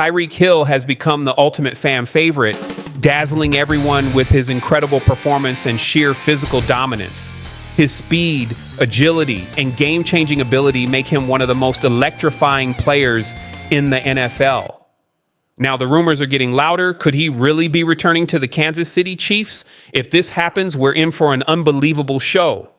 Tyreek Hill has become the ultimate fan favorite, dazzling everyone with his incredible performance and sheer physical dominance. His speed, agility, and game-changing ability make him one of the most electrifying players in the NFL. Now, the rumors are getting louder. Could he really be returning to the Kansas City Chiefs? If this happens, we're in for an unbelievable show.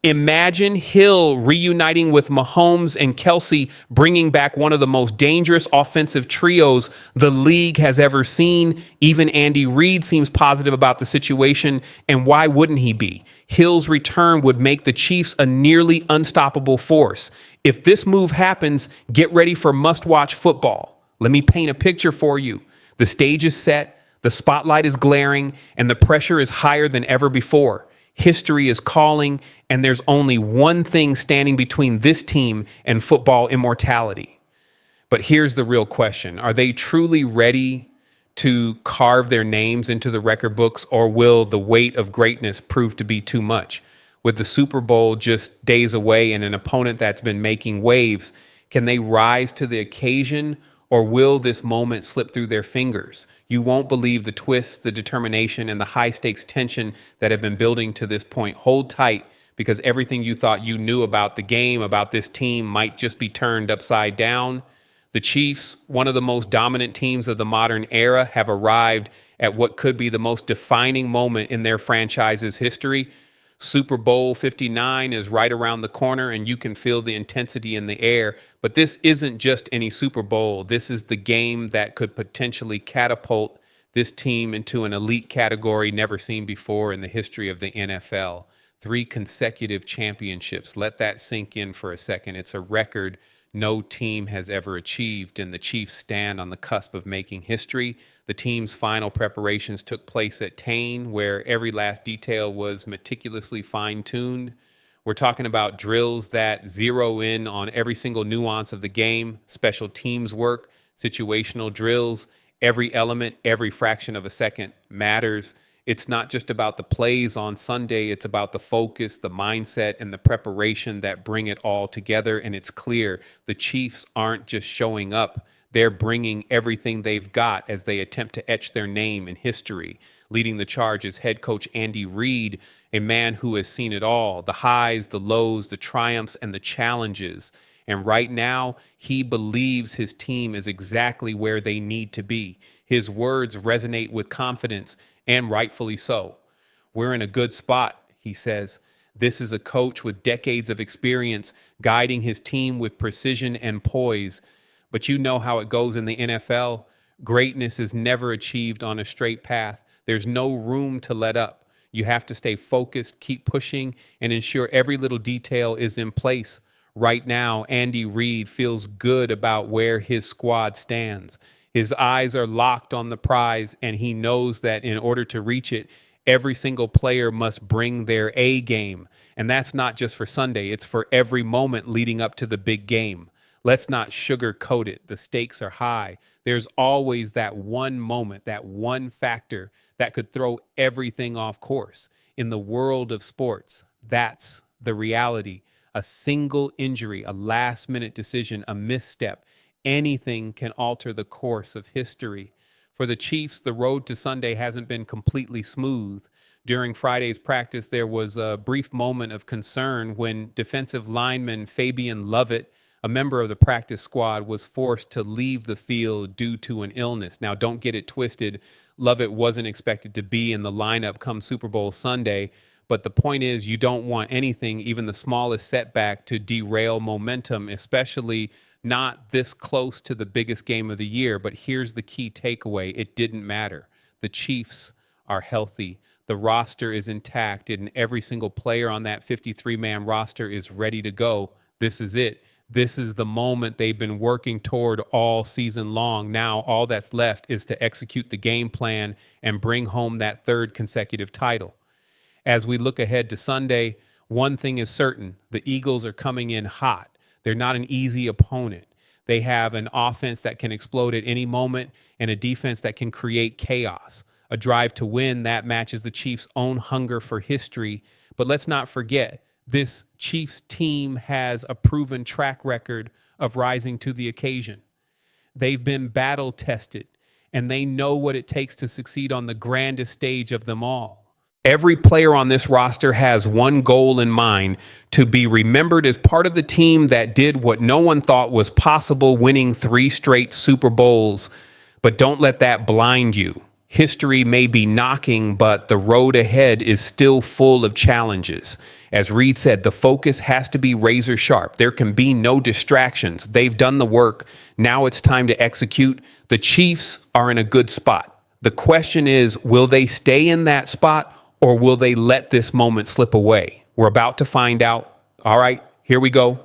Imagine Hill reuniting with Mahomes and Kelsey, bringing back one of the most dangerous offensive trios the league has ever seen. Even Andy Reid seems positive about the situation, and why wouldn't he be? Hill's return would make the Chiefs a nearly unstoppable force. If this move happens, get ready for must-watch football. Let me paint a picture for you. The stage is set, the spotlight is glaring, and the pressure is higher than ever before. History is calling, and there's only one thing standing between this team and football immortality. But here's the real question. Are they truly ready to carve their names into the record books, or will the weight of greatness prove to be too much? With the Super Bowl just days away and an opponent that's been making waves, can they rise to the occasion, or will this moment slip through their fingers? You won't believe the twists, the determination, and the high-stakes tension that have been building to this point. Hold tight, because everything you thought you knew about the game, about this team, might just be turned upside down. The Chiefs, one of the most dominant teams of the modern era, have arrived at what could be the most defining moment in their franchise's history. Super Bowl 59 is right around the corner, and you can feel the intensity in the air. But this isn't just any Super Bowl. This is the game that could potentially catapult this team into an elite category never seen before in the history of the NFL. 3 consecutive championships. Let that sink in for a second. It's a record no team has ever achieved, and the Chiefs stand on the cusp of making history. The team's final preparations took place at Tain, where every last detail was meticulously fine-tuned. We're talking about drills that zero in on every single nuance of the game, special teams work, situational drills. Every element, every fraction of a second matters. It's not just about the plays on Sunday. It's about the focus, the mindset, and the preparation that bring it all together. And it's clear the Chiefs aren't just showing up. They're bringing everything they've got as they attempt to etch their name in history. Leading the charge is head coach Andy Reid, a man who has seen it all, the highs, the lows, the triumphs, and the challenges. And right now, he believes his team is exactly where they need to be. His words resonate with confidence, and rightfully so. We're in a good spot, he says. This is a coach with decades of experience guiding his team with precision and poise. But you know how it goes in the NFL. Greatness is never achieved on a straight path. There's no room to let up. You have to stay focused, keep pushing, and ensure every little detail is in place. Right now, Andy Reid feels good about where his squad stands. His eyes are locked on the prize, and he knows that in order to reach it, every single player must bring their A game. And that's not just for Sunday. It's for every moment leading up to the big game. Let's not sugarcoat it. The stakes are high. There's always that one moment, that one factor that could throw everything off course. In the world of sports, that's the reality. A single injury, a last-minute decision, a misstep, anything can alter the course of history. For the Chiefs, the road to Sunday hasn't been completely smooth. During Friday's practice, there was a brief moment of concern when defensive lineman Fabian Lovett, a member of the practice squad, was forced to leave the field due to an illness. Now, don't get it twisted. Lovett wasn't expected to be in the lineup come Super Bowl Sunday. But the point is, you don't want anything, even the smallest setback, to derail momentum, especially not this close to the biggest game of the year. But here's the key takeaway. It didn't matter. The Chiefs are healthy. The roster is intact, and every single player on that 53-man roster is ready to go. This is it. This is the moment they've been working toward all season long. Now, all that's left is to execute the game plan and bring home that 3rd consecutive title. As we look ahead to Sunday, one thing is certain. The Eagles are coming in hot. They're not an easy opponent. They have an offense that can explode at any moment and a defense that can create chaos. A drive to win that matches the Chiefs' own hunger for history. But let's not forget, this Chiefs team has a proven track record of rising to the occasion. They've been battle tested, and they know what it takes to succeed on the grandest stage of them all. Every player on this roster has one goal in mind: to be remembered as part of the team that did what no one thought was possible, winning 3 straight Super Bowls. But don't let that blind you. History may be knocking, but the road ahead is still full of challenges. As Reed said, the focus has to be razor sharp. There can be no distractions. They've done the work. Now it's time to execute. The Chiefs are in a good spot. The question is, will they stay in that spot, or will they let this moment slip away? We're about to find out. All right, here we go.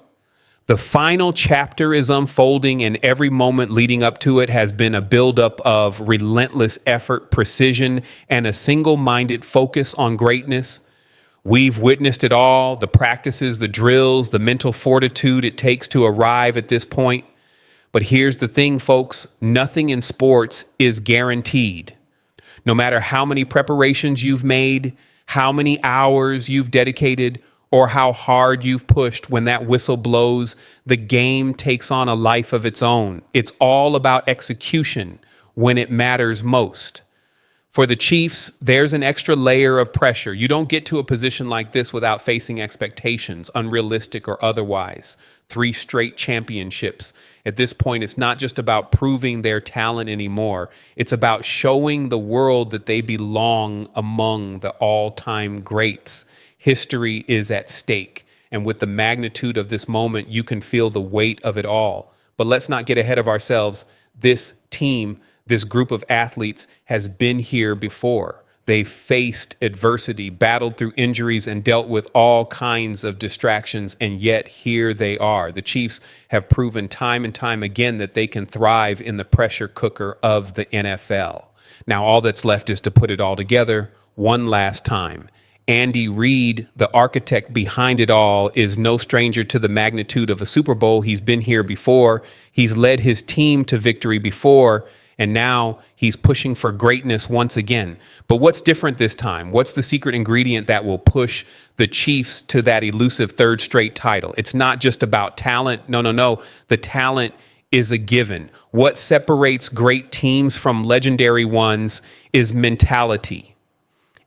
The final chapter is unfolding, and every moment leading up to it has been a buildup of relentless effort, precision, and a single-minded focus on greatness. We've witnessed it all: the practices, the drills, the mental fortitude it takes to arrive at this point. But here's the thing, folks: nothing in sports is guaranteed. No matter how many preparations you've made, how many hours you've dedicated, or how hard you've pushed, when that whistle blows, the game takes on a life of its own. It's all about execution when it matters most. For the Chiefs, there's an extra layer of pressure. You don't get to a position like this without facing expectations, unrealistic or otherwise. 3 straight championships. At this point, it's not just about proving their talent anymore. It's about showing the world that they belong among the all-time greats. History is at stake, and with the magnitude of this moment, you can feel the weight of it all. But let's not get ahead of ourselves. This team, this group of athletes, has been here before. They've faced adversity, battled through injuries, and dealt with all kinds of distractions, and yet here they are. The Chiefs have proven time and time again that they can thrive in the pressure cooker of the NFL. Now all that's left is to put it all together one last time. Andy Reid, the architect behind it all, is no stranger to the magnitude of a Super Bowl. He's been here before. He's led his team to victory before, and now he's pushing for greatness once again. But what's different this time? What's the secret ingredient that will push the Chiefs to that elusive 3rd straight title? It's not just about talent. No. The talent is a given. What separates great teams from legendary ones is mentality.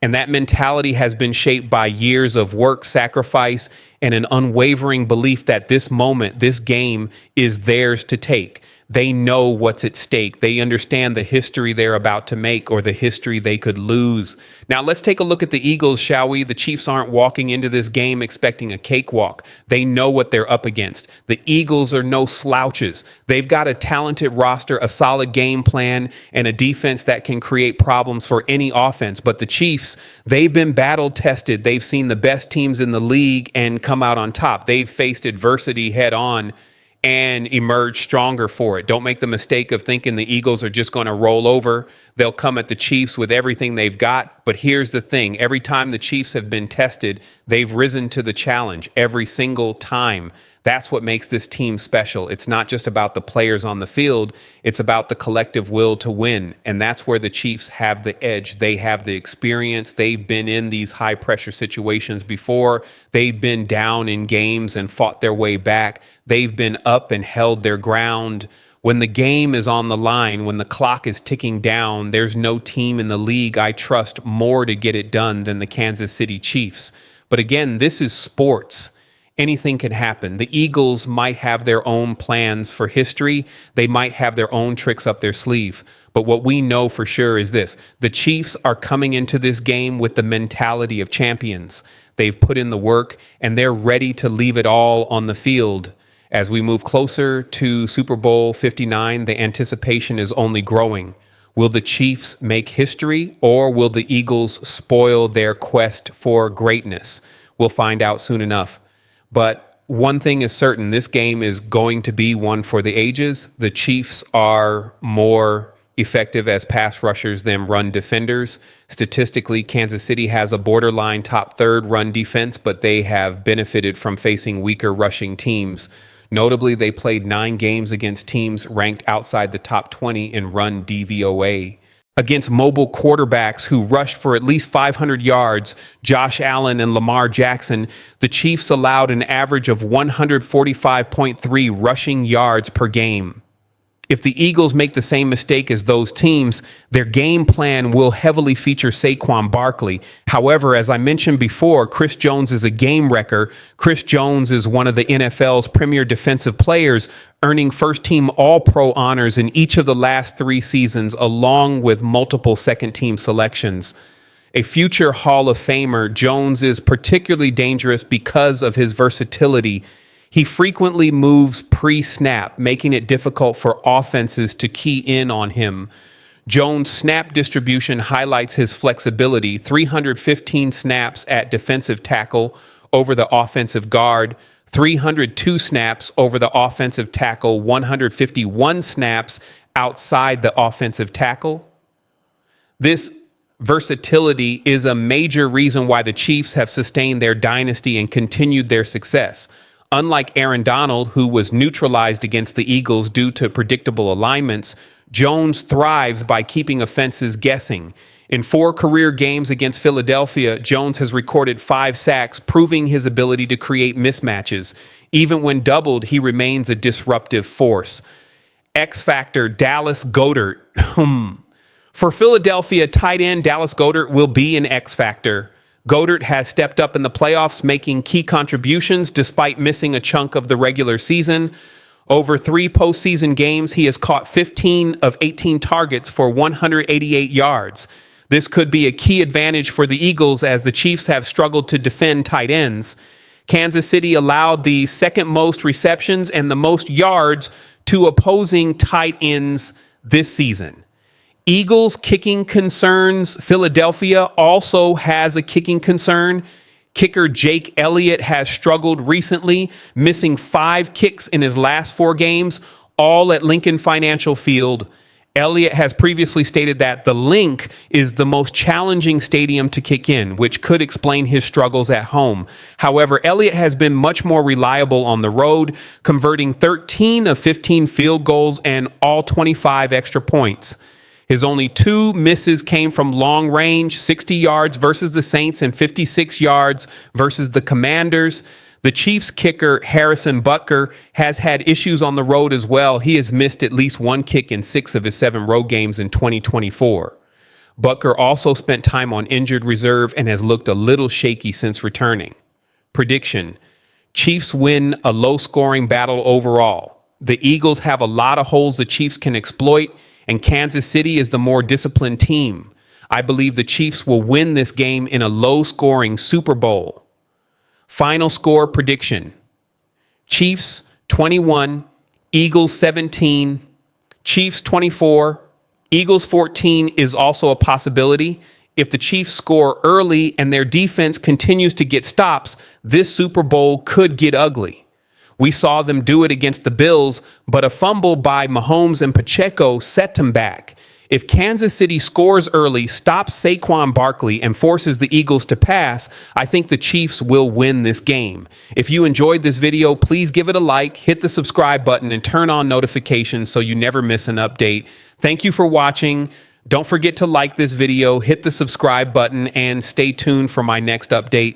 And that mentality has been shaped by years of work, sacrifice, and an unwavering belief that this moment, this game, is theirs to take. They know what's at stake. They understand the history they're about to make, or the history they could lose. Now, let's take a look at the Eagles, shall we? The Chiefs aren't walking into this game expecting a cakewalk. They know what they're up against. The Eagles are no slouches. They've got a talented roster, a solid game plan, and a defense that can create problems for any offense. But the Chiefs, they've been battle tested. They've seen the best teams in the league and come out on top. They've faced adversity head on and emerge stronger for it. Don't make the mistake of thinking the Eagles are just going to roll over. They'll come at the Chiefs with everything they've got. But here's the thing. Every time the Chiefs have been tested, they've risen to the challenge every single time. That's what makes this team special. It's not just about the players on the field. It's about the collective will to win. And that's where the Chiefs have the edge. They have the experience. They've been in these high pressure situations before. They've been down in games and fought their way back. They've been up and held their ground. When the game is on the line, when the clock is ticking down, there's no team in the league I trust more to get it done than the Kansas City Chiefs. But again, this is sports. Anything can happen. The Eagles might have their own plans for history. They might have their own tricks up their sleeve. But what we know for sure is this: the Chiefs are coming into this game with the mentality of champions. They've put in the work, and they're ready to leave it all on the field. As we move closer to Super Bowl 59, the anticipation is only growing. Will the Chiefs make history, or will the Eagles spoil their quest for greatness? We'll find out soon enough. But one thing is certain: this game is going to be one for the ages. The Chiefs are more effective as pass rushers than run defenders. Statistically, Kansas City has a borderline top 3rd run defense, but they have benefited from facing weaker rushing teams. Notably, they played 9 games against teams ranked outside the top 20 in run DVOA. Against mobile quarterbacks who rushed for at least 500 yards, Josh Allen and Lamar Jackson, the Chiefs allowed an average of 145.3 rushing yards per game. If the Eagles make the same mistake as those teams, their game plan will heavily feature Saquon Barkley. However, as I mentioned before, Chris Jones is a game wrecker. Chris Jones is one of the NFL's premier defensive players, earning first-team All-Pro honors in each of the last 3 seasons, along with multiple second-team selections. A future Hall of Famer, Jones is particularly dangerous because of his versatility. He frequently moves pre-snap, making it difficult for offenses to key in on him. Jones' snap distribution highlights his flexibility: 315 snaps at defensive tackle over the offensive guard, 302 snaps over the offensive tackle, 151 snaps outside the offensive tackle. This versatility is a major reason why the Chiefs have sustained their dynasty and continued their success. Unlike Aaron Donald, who was neutralized against the Eagles due to predictable alignments, Jones thrives by keeping offenses guessing. In 4 career games against Philadelphia, Jones has recorded 5 sacks, proving his ability to create mismatches. Even when doubled, he remains a disruptive force. X Factor Dallas Goedert. For Philadelphia tight end Dallas Goedert will be an X Factor. Goedert has stepped up in the playoffs, making key contributions despite missing a chunk of the regular season. Over 3 postseason games, he has caught 15 of 18 targets for 188 yards. This could be a key advantage for the Eagles as the Chiefs have struggled to defend tight ends. Kansas City allowed the second most receptions and the most yards to opposing tight ends this season. Eagles kicking concerns. Philadelphia also has a kicking concern. Kicker Jake Elliott has struggled recently, missing 5 kicks in his last 4 games, all at Lincoln Financial Field. Elliott has previously stated that the Link is the most challenging stadium to kick in, which could explain his struggles at home. However, Elliott has been much more reliable on the road, converting 13 of 15 field goals and all 25 extra points. His only 2 misses came from long range, 60 yards versus the Saints and 56 yards versus the Commanders. The Chiefs kicker Harrison Butker has had issues on the road as well. He has missed at least 1 kick in 6 of his 7 road games in 2024. Butker also spent time on injured reserve and has looked a little shaky since returning. Prediction: Chiefs win a low-scoring battle overall. The Eagles have a lot of holes the Chiefs can exploit, and Kansas City is the more disciplined team. I believe the Chiefs will win this game in a low-scoring Super Bowl. Final score prediction: Chiefs 21, Eagles 17, Chiefs 24, Eagles 14 is also a possibility. If the Chiefs score early and their defense continues to get stops, this Super Bowl could get ugly. We saw them do it against the Bills, but a fumble by Mahomes and Pacheco set them back. If Kansas City scores early, stops Saquon Barkley, and forces the Eagles to pass, I think the Chiefs will win this game. If you enjoyed this video, please give it a like, hit the subscribe button, and turn on notifications so you never miss an update. Thank you for watching. Don't forget to like this video, hit the subscribe button, and stay tuned for my next update.